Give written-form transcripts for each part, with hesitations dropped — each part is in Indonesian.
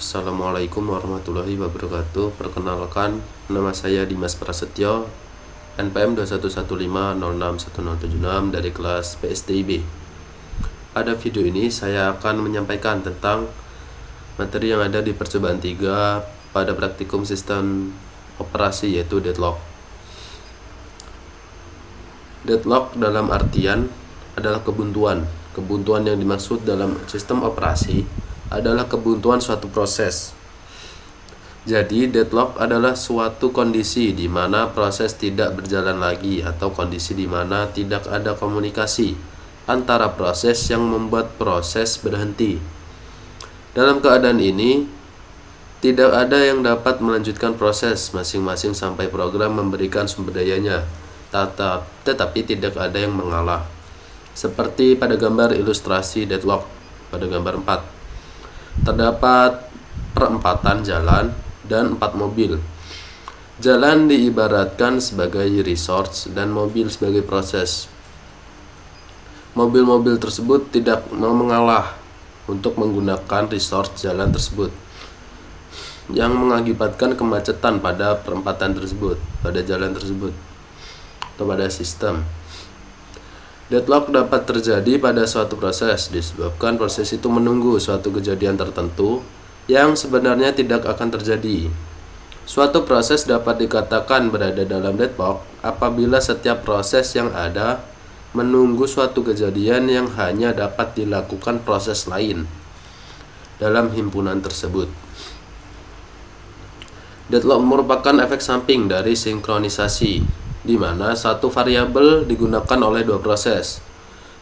Assalamualaikum warahmatullahi wabarakatuh. Perkenalkan, nama saya Dimas Prasetyo, NPM 2115061076 dari kelas PSTIB. Pada video ini saya akan menyampaikan tentang materi yang ada di percobaan 3 pada praktikum sistem operasi, yaitu deadlock. Deadlock dalam artian adalah kebuntuan. Kebuntuan yang dimaksud dalam sistem operasi adalah kebuntuan suatu proses. Jadi, deadlock adalah suatu kondisi di mana proses tidak berjalan lagi atau kondisi di mana tidak ada komunikasi antara proses yang membuat proses berhenti. Dalam keadaan ini, tidak ada yang dapat melanjutkan proses masing-masing sampai program memberikan sumber dayanya, tetapi tidak ada yang mengalah. Seperti pada gambar ilustrasi deadlock pada gambar 4. Terdapat perempatan jalan dan 4 mobil. Jalan diibaratkan sebagai resource dan mobil sebagai proses. Mobil-mobil tersebut tidak mau mengalah untuk menggunakan resource jalan tersebut, yang mengakibatkan kemacetan pada perempatan tersebut, pada jalan tersebut, atau pada sistem. Deadlock dapat terjadi pada suatu proses disebabkan proses itu menunggu suatu kejadian tertentu yang sebenarnya tidak akan terjadi. Suatu proses dapat dikatakan berada dalam deadlock apabila setiap proses yang ada menunggu suatu kejadian yang hanya dapat dilakukan proses lain dalam himpunan tersebut. Deadlock merupakan efek samping dari sinkronisasi, di mana satu variabel digunakan oleh dua proses.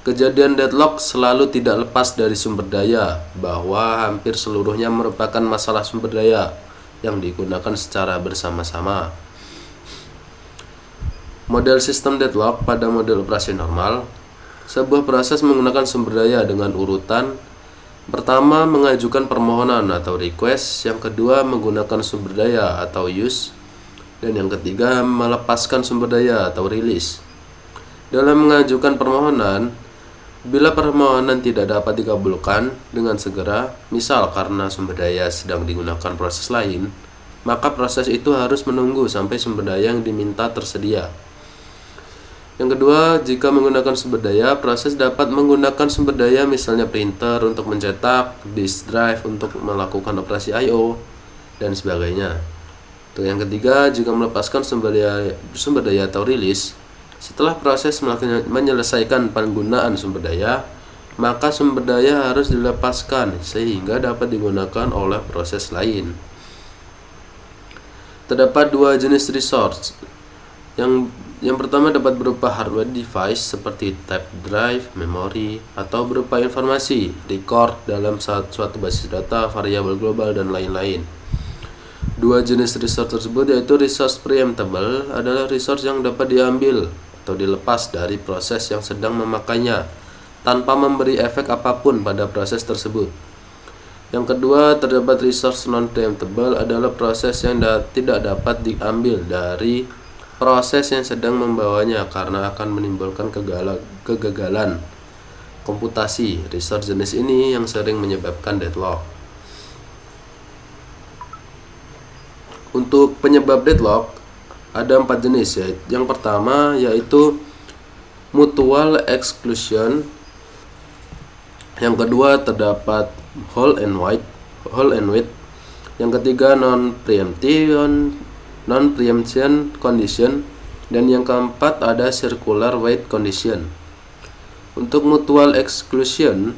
Kejadian deadlock selalu tidak lepas dari sumber daya, bahwa hampir seluruhnya merupakan masalah sumber daya yang digunakan secara bersama-sama. Model sistem deadlock pada model operasi normal, sebuah proses menggunakan sumber daya dengan urutan. Pertama, mengajukan permohonan atau request, yang kedua menggunakan sumber daya atau use, dan yang ketiga melepaskan sumber daya atau rilis. Dalam mengajukan permohonan, bila permohonan tidak dapat dikabulkan dengan segera, misal karena sumber daya sedang digunakan proses lain, maka proses itu harus menunggu sampai sumber daya yang diminta tersedia. Yang kedua, jika menggunakan sumber daya, proses dapat menggunakan sumber daya misalnya printer untuk mencetak, disk drive untuk melakukan operasi I/O, dan sebagainya. Untuk yang ketiga, jika melepaskan sumber daya atau rilis, setelah proses menyelesaikan penggunaan sumber daya, maka sumber daya harus dilepaskan sehingga dapat digunakan oleh proses lain. Terdapat dua jenis resource. Yang pertama dapat berupa hardware device seperti tape drive, memori, atau berupa informasi, record dalam suatu basis data, variabel global, dan lain-lain. Dua jenis resource tersebut yaitu resource preemptible adalah resource yang dapat diambil atau dilepas dari proses yang sedang memakainya tanpa memberi efek apapun pada proses tersebut. Yang kedua, terdapat resource non-preemptible adalah proses yang tidak dapat diambil dari proses yang sedang membawanya karena akan menimbulkan kegagalan komputasi. Resource jenis ini yang sering menyebabkan deadlock. Untuk penyebab deadlock ada 4 jenis. Yang pertama yaitu mutual exclusion. Yang kedua terdapat whole and wait. Yang ketiga non-preemption condition, dan yang keempat ada circular wait condition. Untuk mutual exclusion,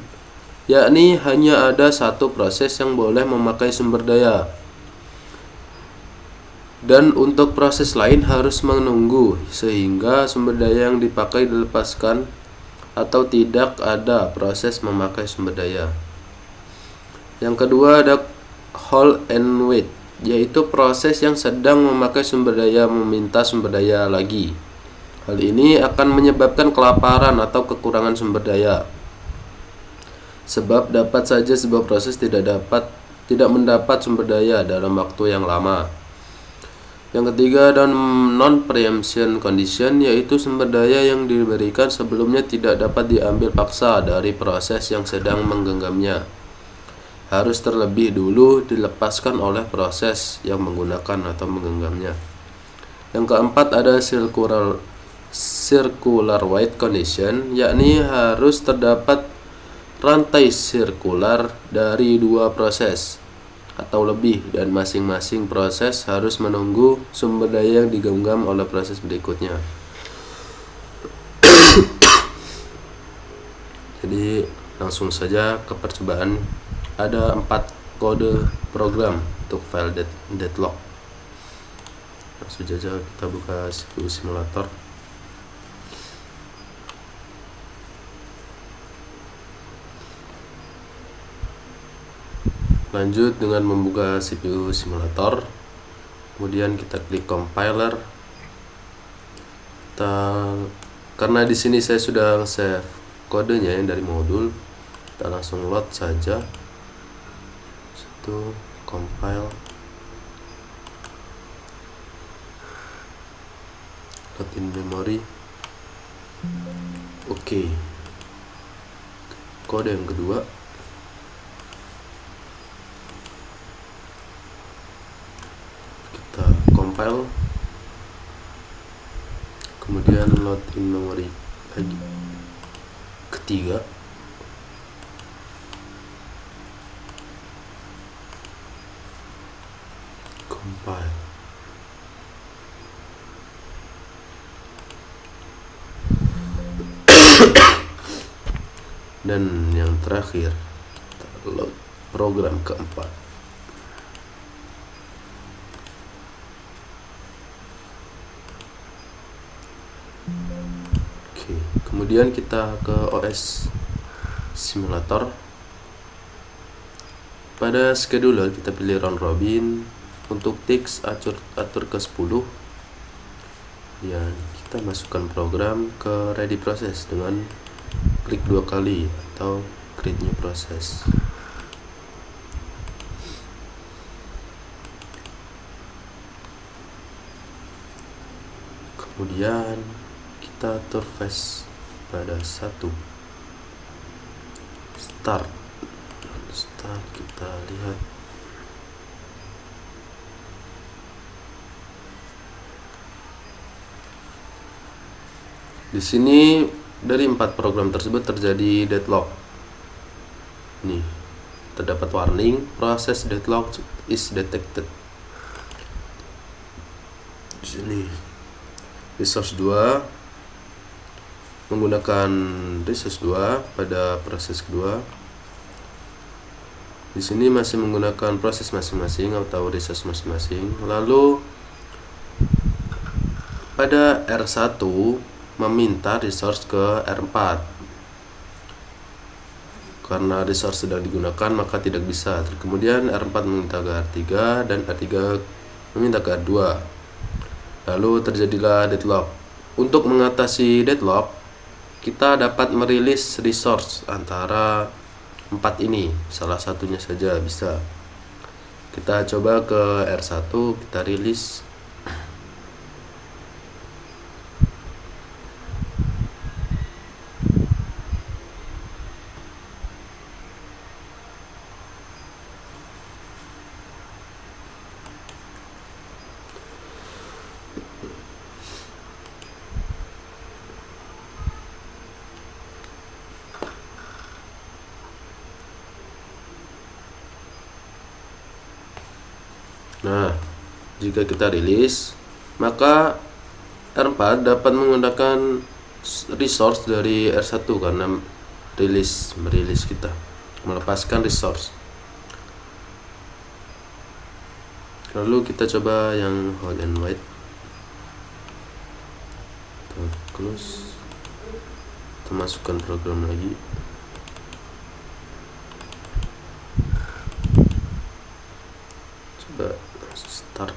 yakni hanya ada satu proses yang boleh memakai sumber daya, dan untuk proses lain harus menunggu sehingga sumber daya yang dipakai dilepaskan atau tidak ada proses memakai sumber daya. Yang kedua ada hold and wait, yaitu proses yang sedang memakai sumber daya meminta sumber daya lagi. Hal ini akan menyebabkan kelaparan atau kekurangan sumber daya, sebab dapat saja sebuah proses tidak mendapat sumber daya dalam waktu yang lama. Yang ketiga ada non-preemption condition, yaitu sumber daya yang diberikan sebelumnya tidak dapat diambil paksa dari proses yang sedang menggenggamnya. harus terlebih dulu dilepaskan oleh proses yang menggunakan atau menggenggamnya. Yang keempat ada circular wide condition, yakni harus terdapat rantai sirkular dari dua proses atau lebih, dan masing-masing proses harus menunggu sumber daya yang digenggam oleh proses berikutnya. Jadi langsung saja ke percobaan. Ada 4 kode program untuk file deadlock. Langsung saja kita buka CPU simulator. Lanjut dengan membuka CPU simulator, kemudian kita klik compiler. Karena di sini saya sudah save kodenya yang dari modul, kita langsung load saja. Itu compile, load in memory. Oke. Kode yang kedua, kita compile, kemudian load in memory lagi. Ketiga, compile, dan yang terakhir load program keempat. Oke, kemudian kita ke OS simulator. Pada scheduler kita pilih round robin. Untuk tiks atur ke 10. Dan kita masukkan program ke ready process dengan klik 2 kali atau create new process. Kemudian kita atur phase pada 1. Start kita lihat. Di sini dari 4 program tersebut terjadi deadlock. Nih, terdapat warning process deadlock is detected. Di sini resource 2 menggunakan resource 2 pada proses kedua. Di sini masih menggunakan proses masing-masing atau resource masing-masing. Lalu pada R1 meminta resource ke R4. Karena resource sedang digunakan maka tidak bisa. Kemudian R4 meminta ke R3 dan R3 meminta ke R2. Lalu terjadilah deadlock. Untuk mengatasi deadlock, kita dapat merilis resource antara 4 ini, salah satunya saja bisa. Kita coba ke R1, kita rilis. Nah, jika kita rilis, maka R4 dapat menggunakan resource dari R1 karena merilis kita, melepaskan resource. Lalu kita coba yang hold and wait. Kita close. Kita masukkan program lagi. Coba start.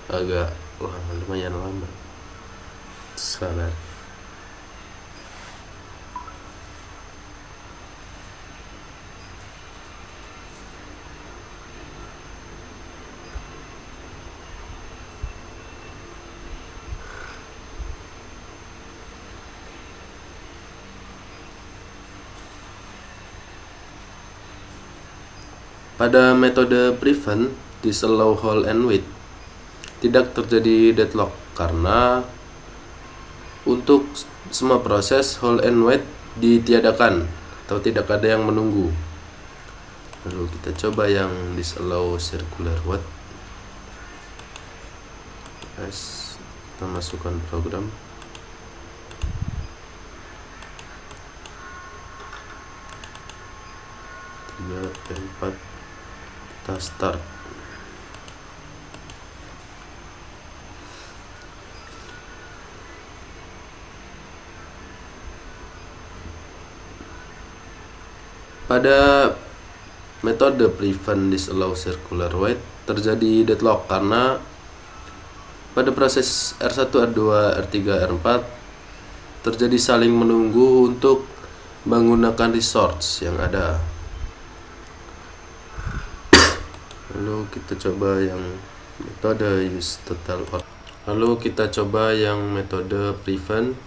agak lumayan lama. Sabar. Pada metode prevent disallow hold and wait tidak terjadi deadlock karena untuk semua proses hold and wait ditiadakan atau tidak ada yang menunggu. Lalu kita coba yang disallow circular wait. Kita masukkan program. Kita start. Pada metode prevent disallow circular wait terjadi deadlock karena pada proses R1, R2, R3, R4 terjadi saling menunggu untuk menggunakan resource yang ada. Lalu kita coba yang metode use total order. Lalu kita coba yang metode prevent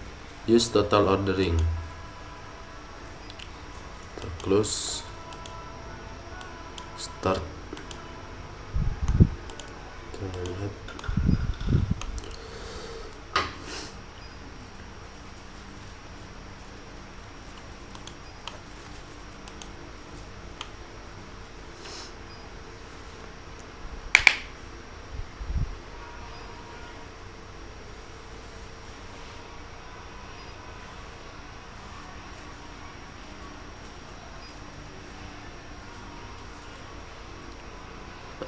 use total ordering. Kita close, start. Kita lihat.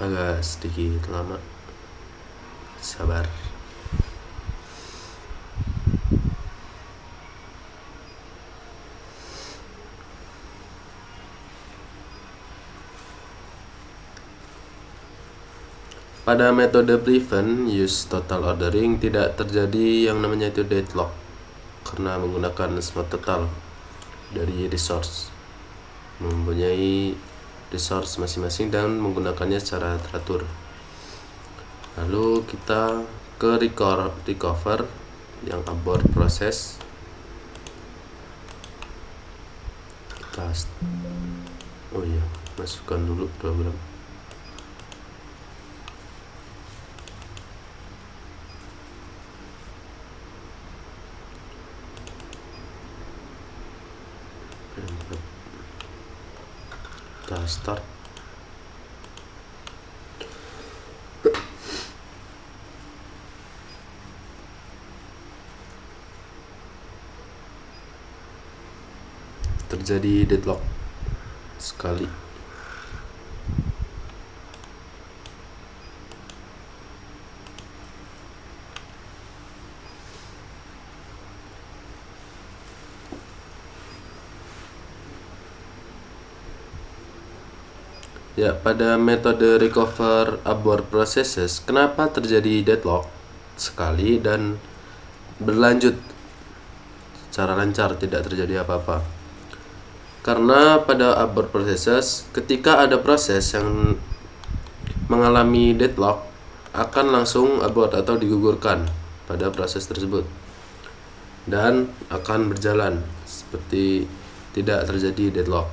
Agak sedikit lama, sabar. Pada metode prevent use total ordering tidak terjadi yang namanya itu deadlock karena menggunakan semua total dari resource, mempunyai resource masing-masing dan menggunakannya secara teratur. Lalu kita ke recover yang abort proses. Kita masukkan dulu program. Kita start. Terjadi deadlock sekali. Ya, pada metode recover abort processes, kenapa terjadi deadlock sekali dan berlanjut secara lancar, tidak terjadi apa-apa? Karena pada abort processes, ketika ada proses yang mengalami deadlock, akan langsung abort atau digugurkan pada proses tersebut dan akan berjalan seperti tidak terjadi deadlock.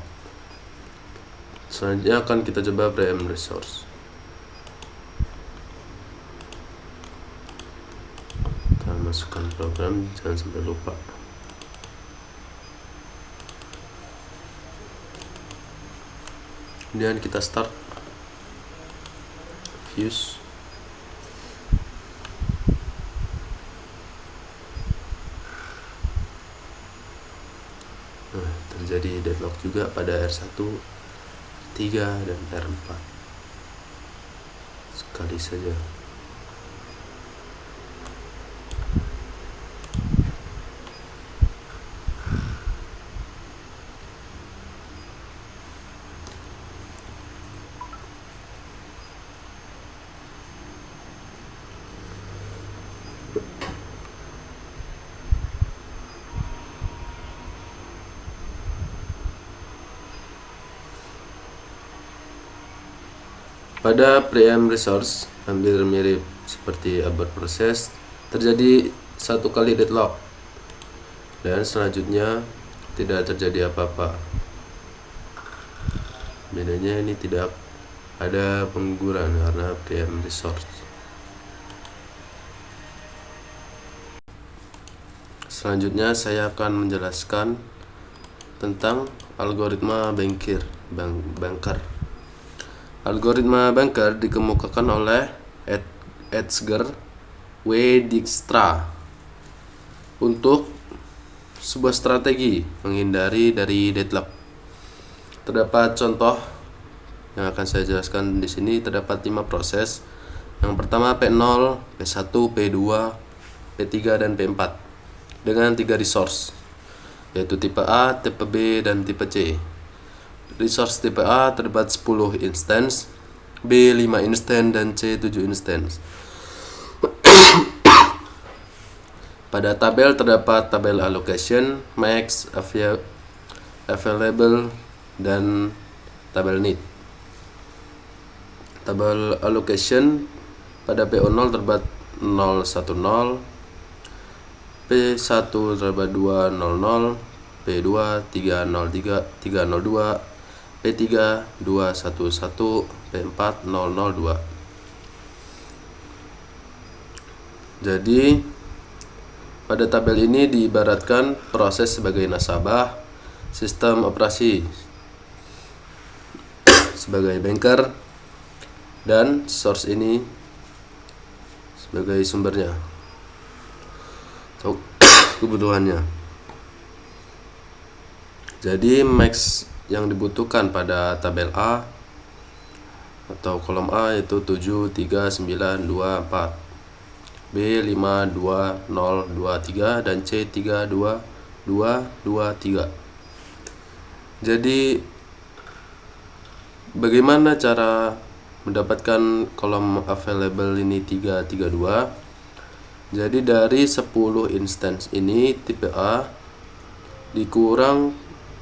Selanjutnya akan kita coba preempt resource. Kita masukkan program, jangan sampai lupa. Kemudian kita start fuse. Terjadi deadlock juga pada R1, 3 dan R4 sekali saja. Pada preempt resource hampir mirip seperti abort process, terjadi satu kali deadlock dan selanjutnya tidak terjadi apa-apa. Bedanya ini tidak ada pengguguran karena preempt resource. Selanjutnya saya akan menjelaskan tentang algoritma banker. Algoritma banker dikemukakan oleh Edgar W. Dijkstra untuk sebuah strategi menghindari dari deadlock. Terdapat contoh yang akan saya jelaskan di sini. Terdapat 5 proses. Yang pertama P0, P1, P2, P3 dan P4 dengan 3 resource, yaitu tipe A, tipe B dan tipe C. Resource tipe A terdapat 10 instance, B 5 instance dan C 7 instance. Pada tabel terdapat tabel allocation, max, available dan tabel need. Tabel allocation pada PO0 terdapat 010, P1 terdapat 200, P2 303, 302, P3 211, P4 002. Jadi pada tabel ini diibaratkan proses sebagai nasabah, sistem operasi sebagai banker, dan source ini sebagai sumbernya atau kebutuhannya. Jadi max yang dibutuhkan pada tabel A atau kolom A itu 7, 3, 9, 2, 4, B 5, 2, 0, 2, 3 dan C 3, 2, 2, 2, 3. Jadi bagaimana cara mendapatkan kolom available ini 3, 3, 2? Jadi dari 10 instance ini tipe A dikurang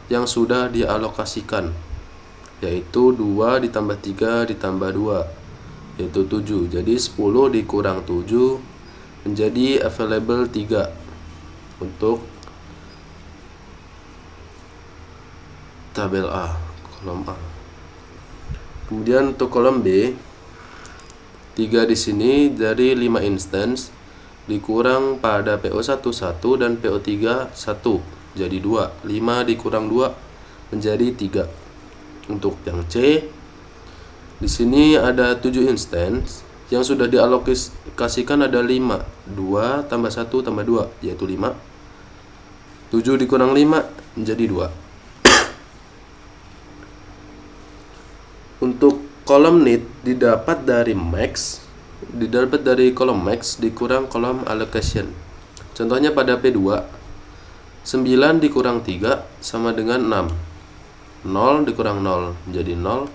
yang sudah dialokasikan, yaitu 2 ditambah 3 ditambah 2, yaitu 7. Jadi 10 dikurang 7 menjadi available 3 untuk tabel A, kolom A. Kemudian untuk kolom B, 3 di sini dari 5 instance dikurang pada PO1 1 dan PO3 1 jadi 2. 5 dikurang 2 menjadi 3. Untuk yang C, di sini ada 7 instance yang sudah dialokasikan ada 5. 2 tambah 1 tambah 2 yaitu 5. 7 dikurang 5 menjadi 2. Untuk kolom need didapat dari kolom max dikurang kolom allocation. Contohnya pada P2, 9 dikurang 3 sama dengan 6. 0 dikurang 0 menjadi 0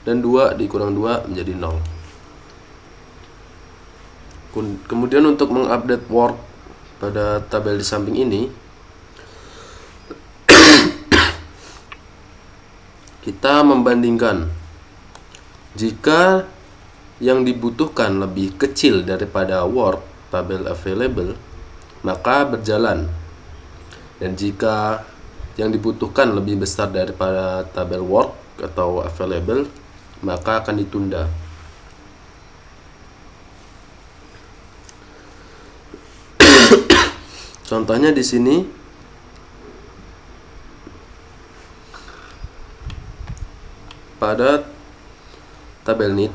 dan 2 dikurang 2 menjadi 0. Kemudian untuk mengupdate work pada tabel di samping ini, kita membandingkan. Jika yang dibutuhkan lebih kecil daripada work tabel available, maka berjalan. Dan jika yang dibutuhkan lebih besar daripada tabel work atau available, maka akan ditunda. Contohnya di sini pada tabel need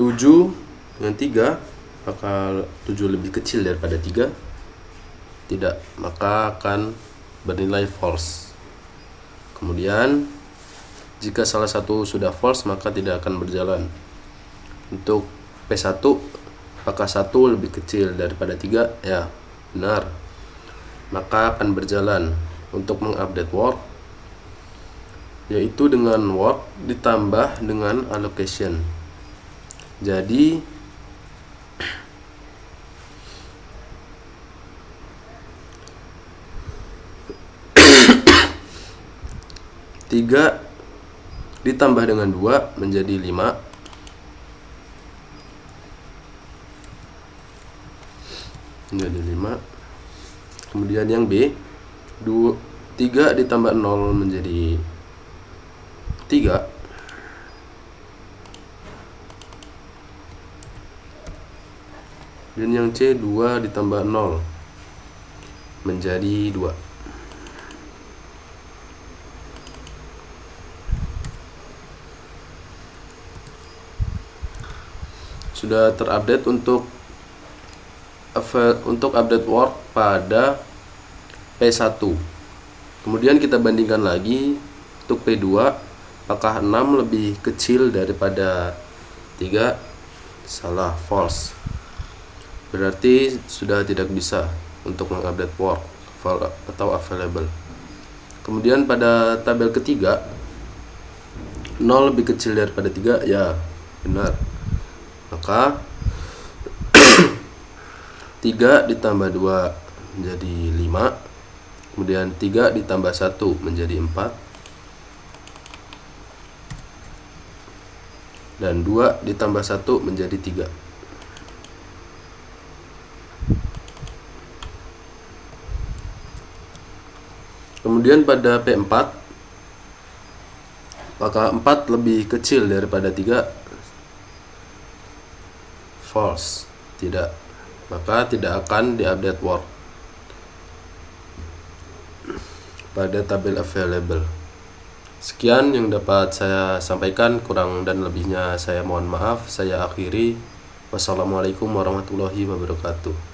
tujuh dengan 3, maka 7 lebih kecil daripada 3, tidak, maka akan bernilai false. Kemudian jika salah satu sudah false, maka tidak akan berjalan. Untuk P1, apakah 1 lebih kecil daripada 3? Ya, benar. maka akan berjalan untuk mengupdate work, yaitu dengan work ditambah dengan allocation. Jadi tiga ditambah dengan 2 menjadi 5. Menjadi 5. Kemudian yang B, 3 ditambah 0 menjadi 3. Dan yang C, 2 ditambah 0 menjadi 2. Sudah terupdate untuk update work pada P1. Kemudian kita bandingkan lagi untuk P2, apakah 6 lebih kecil daripada 3? Salah, false. Berarti sudah tidak bisa untuk mengupdate work atau available. Kemudian pada tabel ketiga, 0 lebih kecil daripada 3, ya benar. Maka 3 ditambah 2 menjadi 5. Kemudian 3 ditambah 1 menjadi 4. Dan 2 ditambah 1 menjadi 3. Kemudian pada P4, apakah 4 lebih kecil daripada 3? False, tidak. Maka tidak akan diupdate work pada tabel available. Sekian yang dapat saya sampaikan, kurang dan lebihnya saya mohon maaf. Saya akhiri. Wassalamualaikum warahmatullahi wabarakatuh.